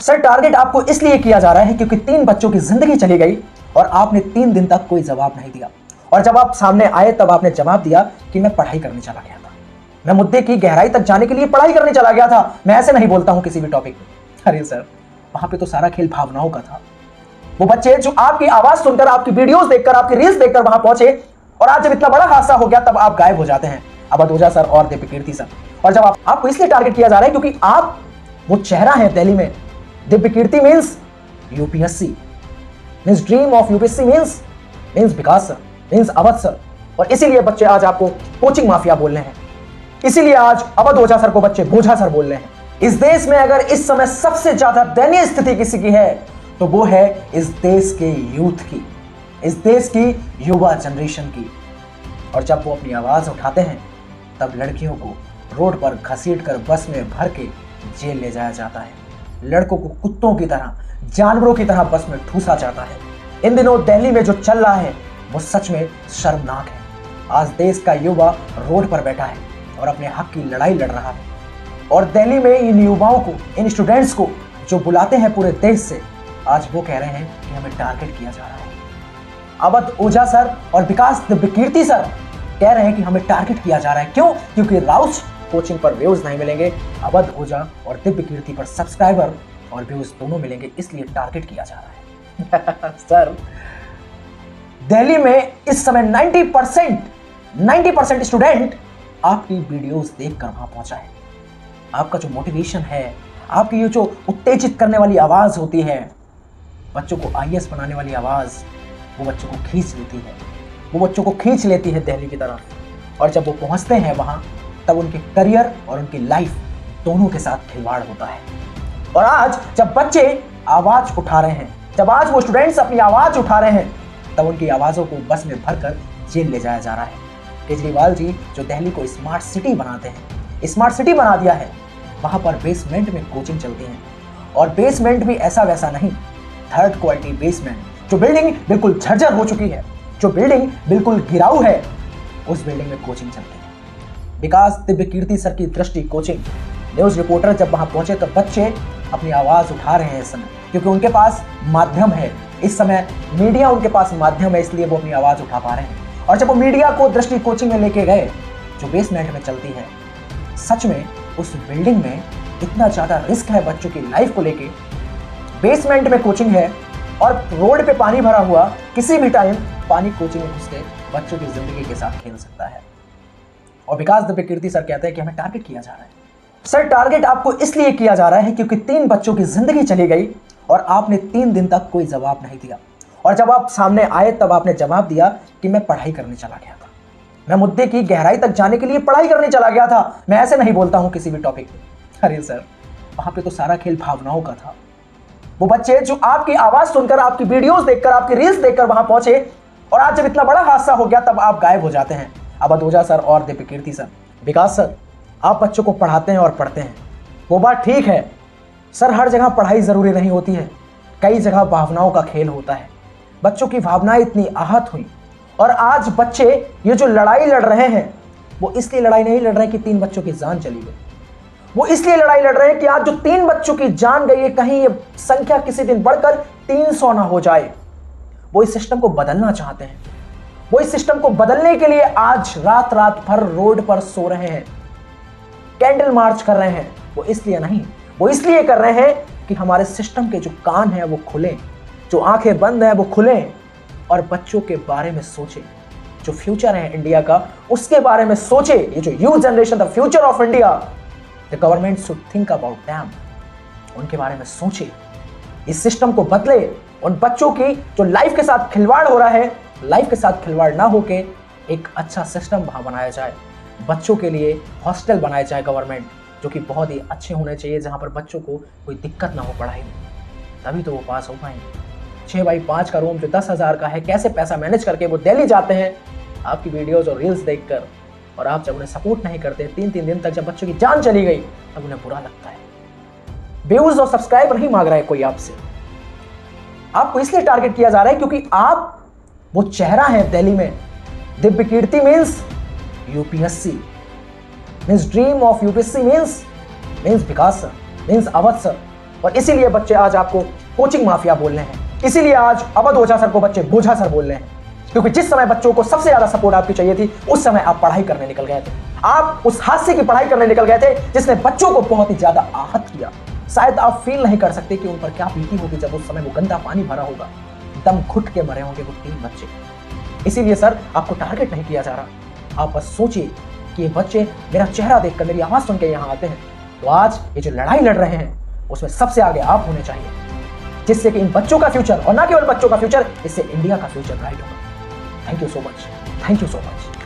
Sir target आपको इसलिए किया जा रहा है क्योंकि 3 बच्चों की जिंदगी चली गई और आपने 3 दिन तक कोई जवाब नहीं दिया। और जब आप सामने आए तब आपने जवाब दिया कि मैं पढ़ाई करने चला गया था, मैं मुद्दे की गहराई तक जाने के लिए पढ़ाई करने चला गया था। मैं ऐसे नहीं बोलता हूं किसी भी टॉपिक पे। अरे सर, वहां पे तो सारा खेल भावनाओं का था। वो बच्चे जो आपकी आवाज सुनकर, आपकी वीडियोस देखकर, आपकी रील्स देखकर वहां पहुंचे, और आज जब इतना बड़ा हादसा हो गया तब आप गायब हो जाते हैं, अवध ओझा सर और दिव्यकीर्ति सर। और जब आपको इसलिए टारगेट किया जा रहा है क्योंकि आप वो चेहरा है दिल्ली में। Divyakirti means UPSC, means dream of UPSC, means Vikas sir, means Awadh sir. और इसीलिए बच्चे आज आपको कोचिंग माफिया बोल रहे हैं, इसीलिए आज अवध ओझा सर को बच्चे बोझा सर बोल रहे हैं। इस देश में अगर इस समय सबसे ज्यादा दयनीय स्थिति किसी की है तो वो है इस देश के यूथ की, इस देश की युवा जनरेशन की। और जब वो अपनी आवाज उठाते हैं तब लड़कियों को रोड पर घसीटकर बस में भर के जेल ले जाया जाता है, लड़कों को कुत्तों की तरह, जानवरों की तरह बस में ठूसा जाता है। इन दिनों दिल्ली में जो चल रहा है वो सच में शर्मनाक है। आज देश का युवा रोड पर बैठा है और अपने हक की लड़ाई लड़ रहा है। और दिल्ली में इन युवाओं को, इन स्टूडेंट्स को जो बुलाते हैं पूरे देश से, आज वो कह रहे हैं कि हमें टारगेट किया जा रहा है। अवध ओझा सर और विकास दिव्यकीर्ति सर कह रहे हैं कि हमें टारगेट किया जा रहा है। क्यों? क्योंकि राउस कोचिंग पर व्यूज नहीं मिलेंगे, अवध ओझा और दिव्यकीर्ति पर सब्सक्राइबर और व्यूज दोनों मिलेंगे, इसलिए टारगेट किया जा रहा है। सर, दिल्ली में इस समय 90% स्टूडेंट आपकी वीडियोस देखकर वहां पहुंचा है। आपका जो मोटिवेशन है, आपकी ये जो उत्तेजित करने वाली आवाज होती है, बच्चों को आईएएस बनाने वाली आवाज, वो बच्चों को खींच लेती है, वो बच्चों को खींच लेती है दिल्ली की तरफ। और जब वो पहुंचते हैं वहां तब उनके करियर और उनकी लाइफ दोनों के साथ खिलवाड़ होता है। और आज जब बच्चे आवाज उठा रहे हैं, जब आज वो स्टूडेंट्स अपनी आवाज उठा रहे हैं, तब उनकी आवाजों को बस में भरकर जेल ले जाया जा रहा है। केजरीवाल जी जो दिल्ली को स्मार्ट सिटी बनाते हैं, स्मार्ट सिटी बना दिया है, वहां पर बेसमेंट में कोचिंग चलती है। और बेसमेंट भी ऐसा वैसा नहीं, 3rd क्वालिटी बेसमेंट, जो बिल्डिंग बिल्कुल झरझर हो चुकी है, जो बिल्डिंग बिल्कुल गिराऊ है, उस बिल्डिंग में कोचिंग चलती है। विकास दिव्यकीर्ति सर की दृष्टि कोचिंग। न्यूज रिपोर्टर जब वहां पहुंचे तो बच्चे अपनी आवाज उठा रहे हैं इस समय, क्योंकि उनके पास माध्यम है। इस समय मीडिया उनके पास माध्यम है, इसलिए वो अपनी आवाज उठा पा रहे हैं। और जब वो मीडिया को दृष्टि कोचिंग में लेके गए जो बेसमेंट में चलती है, सच में उस बिल्डिंग में इतना ज्यादा रिस्क है बच्चों की लाइफ को लेके। बेसमेंट में कोचिंग है और रोड पे पानी भरा हुआ, किसी भी टाइम पानी कोचिंग में घुस के बच्चों की जिंदगी के साथ खेल सकता है। और विकास दिव्यकीर्ति सर कहते हैं कि हमें टारगेट किया जा रहा है। सर टारगेट आपको इसलिए किया जा रहा है क्योंकि 3 बच्चों की जिंदगी चली गई और आपने 3 दिन तक कोई जवाब नहीं दिया। और जब आप सामने आए तब आपने जवाब दिया कि मैं पढ़ाई करने चला गया था, मैं मुद्दे की गहराई तक जाने के लिए पढ़ाई करने चला गया था। मैं ऐसे नहीं बोलता हूं किसी भी टॉपिक पे। अरे सर, वहां पे तो सारा खेल भावनाओं का था। वो बच्चे जो आपकी आवाज सुनकर, आपकी वीडियोस देखकर, आपकी रील्स देखकर वहां पहुंचे, और आज जब इतना बड़ा हादसा हो गया तब आप गायब हो जाते हैं, अवध ओझा सर और दिव्यकीर्ति सर। विकास सर, आप बच्चों को पढ़ाते हैं और पढ़ते हैं, वो बात ठीक है सर, हर जगह पढ़ाई जरूरी नहीं होती है, कई जगह भावनाओं का खेल होता है। बच्चों की भावनाएं इतनी आहत हुई और आज बच्चे ये जो लड़ाई लड़ रहे हैं, वो इसलिए लड़ाई नहीं लड़ रहे कि 3 बच्चों की जान चली गई, वो इसलिए लड़ाई लड़ रहे हैं कि आज जो 3 बच्चों की जान गई है, कहीं ये संख्या किसी दिन बढ़कर 300 ना हो जाए। वो इस सिस्टम को बदलना चाहते हैं, वो इस सिस्टम को बदलने के लिए आज रात रात भर रोड पर सो रहे हैं, कैंडल मार्च कर रहे हैं। वो इसलिए नहीं, वो इसलिए कर रहे हैं कि हमारे सिस्टम के जो कान हैं वो खुलें, जो आंखें बंद हैं वो खुलें और बच्चों के बारे में सोचें। जो फ्यूचर है इंडिया का, उसके बारे में सोचे। ये जो youth generation, the future of India, the government should think about them, उनके बारे में सोचे, इस सिस्टम को बदले। उन बच्चों की जो लाइफ के साथ खिलवाड़ हो रहा है, लाइफ के साथ खिलवाड़ ना होके एक अच्छा सिस्टम वहां बनाया जाए। बच्चों के लिए हॉस्टल बनाया जाए गवर्नमेंट, जो कि बहुत ही अच्छे होने चाहिए, जहां पर बच्चों को कोई दिक्कत ना हो पढ़ाई में, तभी तो वो पास हो पाएंगे। 6x5 का रूम जो 10,000 का है, कैसे पैसा मैनेज करके वो दिल्ली जाते हैं आपकी वीडियोस और रील्स देखकर। और आप जब उन्हें सपोर्ट नहीं करते, 3-3 दिन तक जब बच्चों की जान चली गई, तब उन्हें बुरा लगता है। व्यूज और सब्सक्राइब नहीं मांग रहा है कोई आपसे, आपको इसलिए टारगेट किया जा रहा है क्योंकि आप वो चेहरा है दिल्ली में। Divyakirti means UPSC, means dream of UPSC, means Vikas sir, means Awadh sir. और इसीलिए बच्चे आज आपको कोचिंग माफिया बोल रहे हैं, इसीलिए आज अवध ओझा सर को बच्चे बोझा सर बोल रहे हैं, क्योंकि जिस समय बच्चों को सबसे ज्यादा सपोर्ट आपकी चाहिए थी उस समय आप पढ़ाई करने निकल गए थे। आप उस हादसे की पढ़ाई करने निकल गए थे जिसने बच्चों को बहुत ही ज्यादा आहत किया। शायद आप फील नहीं कर सकते कि उन पर क्या बीती होगी जब उस समय वो गंदा पानी भरा होगा, दम घुट के मरे होंगे वो 3 बच्चे। इसीलिए सर आपको टारगेट नहीं किया जा रहा। आप बस सोचिए कि ये बच्चे मेरा चेहरा देखकर, मेरी आवाज सुन के यहाँ आते हैं, तो आज ये जो लड़ाई लड़ रहे हैं उसमें सबसे आगे आप होने चाहिए, जिससे कि इन बच्चों का फ्यूचर, और ना केवल बच्चों का फ्यूचर, इससे इंडिया का फ्यूचर ब्राइट होगा। Thank you so much, thank you so much.